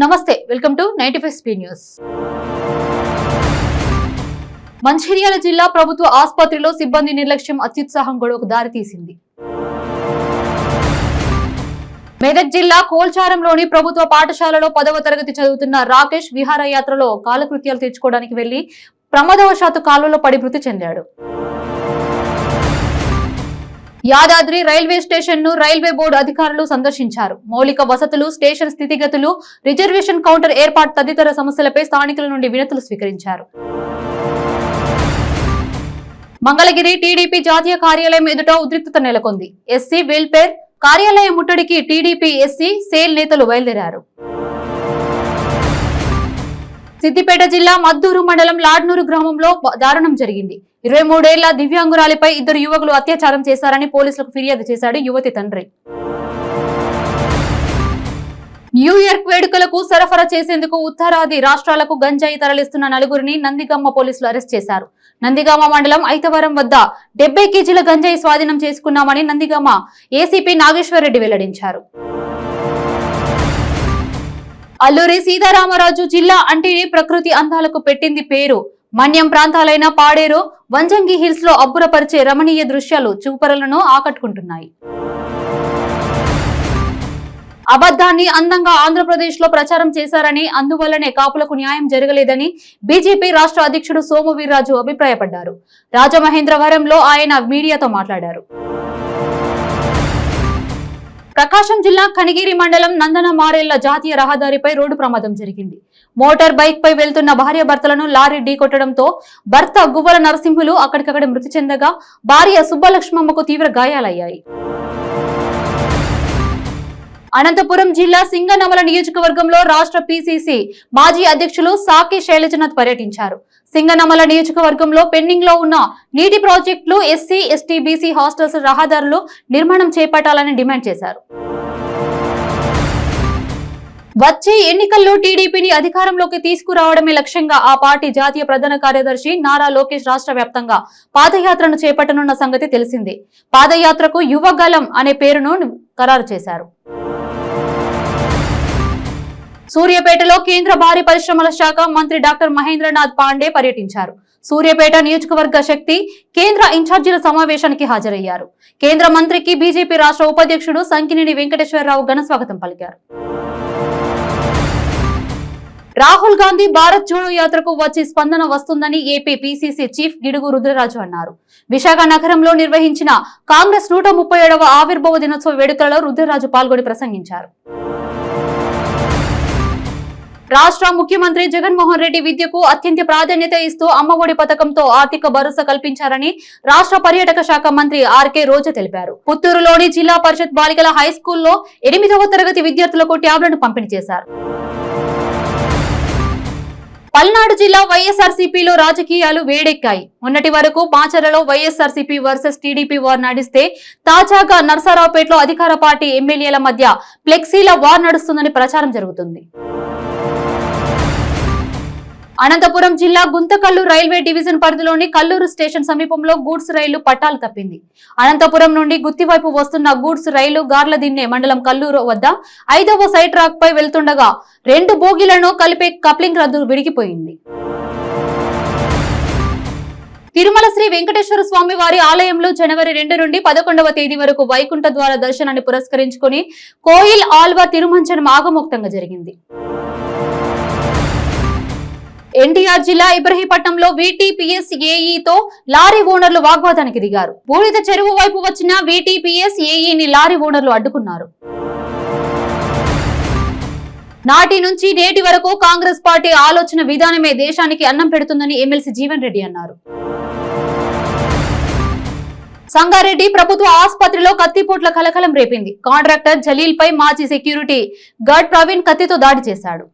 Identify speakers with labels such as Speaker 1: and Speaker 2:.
Speaker 1: నమస్తే, welcome to 95 speed news. Mancherial జిల్లా ప్రభుత్వ ఆసుపత్రిలో సిబ్బంది నిర్లక్ష్యం అత్యుత్సాహం గొడవకు దారితీసింది. మెదక్ జిల్లా కోల్చారంలోని ప్రభుత్వ పాఠశాలలో 10వ తరగతి చదువుతున్న రాకేష్ విహారయాత్రలో కాలకృత్యాలు తీర్చుకోవడానికి వెళ్లి ప్రమాదవశాత్తు కాలువలో పడి మృతి చెందాడు. యాదాద్రి రైల్వే స్టేషన్ ను రైల్వే బోర్డు అధికారులు సందర్శించారు. మౌలిక వసతులు, స్టేషన్ స్థితిగతులు, రిజర్వేషన్ కౌంటర్ ఏర్పాటు తదితర సమస్యలపై స్థానికుల నుండి వినతులు స్వీకరించారు. మంగళగిరి టీడీపీ జాతీయ కార్యాలయం ఎదుట ఉద్రిక్తత నెలకొంది. ఎస్సీ వెల్ఫేర్ కార్యాలయం ముట్టడికి టీడీపీ ఎస్సీ సేల్ నేతలు బయలుదేరారు. సిద్దిపేట జిల్లా మద్దూరు మండలం లాడ్నూరు గ్రామంలో దారుణం జరిగింది. 23 ఏళ్ల దివ్యాంగురాలిపై 2 యువకులు అత్యాచారం చేశారని పోలీసులకు ఫిర్యాదు చేశాడు యువతి తండ్రి. న్యూ ఇయర్ వేడుకలకు సరఫరా చేసేందుకు ఉత్తరాది రాష్ట్రాలకు గంజాయి తరలిస్తున్న 4గురిని నందిగామ పోలీసులు అరెస్ట్ చేశారు. నందిగామ మండలం ఐతవరం వద్ద 70 కేజీల గంజాయి స్వాధీనం చేసుకున్నామని నందిగామ ఏసీపీ నాగేశ్వర్ రెడ్డి వెల్లడించారు. అల్లూరి సీతారామరాజు జిల్లా అంటేనే ప్రకృతి అందాలకు పెట్టింది పేరు. మన్యం ప్రాంతాలైన పాడేరు, వంజంగి హిల్స్ లో అబ్బురపరిచే రమణీయ దృశ్యాలు చూపరులను ఆకట్టుకుంటున్నాయి. అబద్ధాన్ని అందంగా ఆంధ్రప్రదేశ్ లో ప్రచారం చేశారని, అందువల్లనే కాపులకు న్యాయం జరగలేదని బీజేపీ రాష్ట్ర అధ్యక్షుడు సోము వీర్రాజు అభిప్రాయపడ్డారు. రాజమహేంద్రవరంలో ఆయన మీడియాతో మాట్లాడారు. ప్రకాశం జిల్లా కనిగిరి మండలం నందన మారేళ్ల జాతీయ రహదారిపై రోడ్డు ప్రమాదం జరిగింది. మోటార్ బైక్ పై వెళ్తున్న భార్యాభర్తలను లారీ ఢీకొట్టడంతో భర్త గువ్వల నరసింహులు అక్కడికక్కడ మృతి చెందగా భార్య సుబ్బలక్ష్మమ్మకు తీవ్ర గాయాలయ్యాయి. అనంతపురం జిల్లా సింగనమల నియోజకవర్గంలో రాష్ట్ర పీసీసీ మాజీ అధ్యక్షులు సాకి శైలజనాథ్ పర్యటించారు. సింగనమల నియోజకవర్గంలో పెండింగ్ లో ఉన్న నీటి ప్రాజెక్టులు, ఎస్సీ, ఎస్టీ, బీసీ హాస్టల్స్, రహదారులు నిర్మాణం చేపట్టాలని డిమాండ్ చేశారు. వచ్చే ఎన్నికల్లో టీడీపీని అధికారంలోకి తీసుకురావడమే లక్ష్యంగా ఆ పార్టీ జాతీయ ప్రధాన కార్యదర్శి నారా లోకేష్ రాష్ట్ర వ్యాప్తంగా పాదయాత్రను చేపట్టనున్న సంగతి తెలిసిందే. పాదయాత్రకు యువగలం అనే పేరును ఖరారు చేశారు. సూర్యాపేటలో కేంద్ర భారీ పరిశ్రమల శాఖ మంత్రి డాక్టర్ మహేంద్రనాథ్ పాండే పర్యటించారు. సూర్యాపేట నియోజకవర్గ శక్తి కేంద్ర ఇన్ఛార్జీల సమావేశానికి హాజరయ్యారు. కేంద్ర మంత్రికి బీజేపీ రాష్ట్ర ఉపాధ్యక్షుడు సంకినేని వెంకటేశ్వరరావు ఘన స్వాగతం పలికారు. రాహుల్ గాంధీ భారత్ జోడో యాత్రకు వచ్చి స్పందన వస్తుందని AP PCC chief Gidugu Rudraraju అన్నారు. విశాఖ నగరంలో నిర్వహించిన కాంగ్రెస్ 137వ ఆవిర్భావ దినోత్సవ వేడుకలలో రుద్రరాజు పాల్గొని ప్రసంగించారు. రాష్ట్ర ముఖ్యమంత్రి జగన్మోహన్ రెడ్డి విద్యకు అత్యంత ప్రాధాన్యత ఇస్తూ అమ్మఒడి పథకంతో ఆర్థిక భరోసా కల్పించారని రాష్ట్ర పర్యాటక శాఖ మంత్రి ఆర్కే రోజా తెలిపారు. పుత్తూరులోని జిల్లా పరిషత్ బాలికల హై స్కూల్లో 8వ తరగతి విద్యార్థులకు ట్యాబ్లను పంపిణీ చేశారు. పల్నాడు జిల్లా వైఎస్ఆర్సీపీలో రాజకీయాలు వేడెక్కాయి. మొన్నటి వరకు మాచర్లలో వైఎస్ఆర్సీపీ వర్సెస్ టీడీపీ వార్ నడిస్తే తాజాగా నర్సారావుపేటలో అధికార పార్టీ ఎమ్మెల్యేల మధ్య ఫ్లెక్సీల వార్ నడుస్తుందని ప్రచారం జరుగుతుంది. అనంతపురం జిల్లా గుంతకల్లు రైల్వే డివిజన్ పరిధిలోని కల్లూరు స్టేషన్ సమీపంలో గూడ్స్ రైలు పట్టాలు తప్పింది. అనంతపురం నుండి గుత్తి వైపు వస్తున్న గూడ్స్ రైలు గార్లదిన్నె మండలం కల్లూరు వద్ద 5వ సైడ్ ట్రాక్ పై వెళ్తుండగా 2 బోగీలను కలిపే కప్లింగ్ రద్దు విడిగిపోయింది. తిరుమల శ్రీ వెంకటేశ్వర స్వామి వారి ఆలయంలో జనవరి 2 నుండి 11వ తేదీ వరకు వైకుంఠ ద్వార దర్శనాన్ని పురస్కరించుకుని కోయిల్ ఆల్వా తిరుమంచనం ఆగమోక్తంగా జరిగింది. ఎన్టీఆర్ జిల్లా ఇబ్రహీపట్నంలో వీటీపీఎస్ ఏఈతో లారీ ఓనర్లు వాగ్వాదానికి దిగారు. బూడిద చెరువు వైపు వచ్చిన వీటీపీఎస్ ఏఈని లారీ ఓనర్లు అడ్డుకున్నారు. నాటి నుంచి నేటి వరకు కాంగ్రెస్ పార్టీ ఆలోచన విధానమే దేశానికి అన్నం పెడుతుందని ఎమ్మెల్సీ జీవన్ రెడ్డి అన్నారు. సంగారెడ్డి ప్రభుత్వ ఆసుపత్రిలో కత్తిపోట్ల కలకలం రేపింది. కాంట్రాక్టర్ జలీల్ పై మాజీ సెక్యూరిటీ గార్డ్ ప్రవీణ్ కత్తితో దాడి చేశాడు.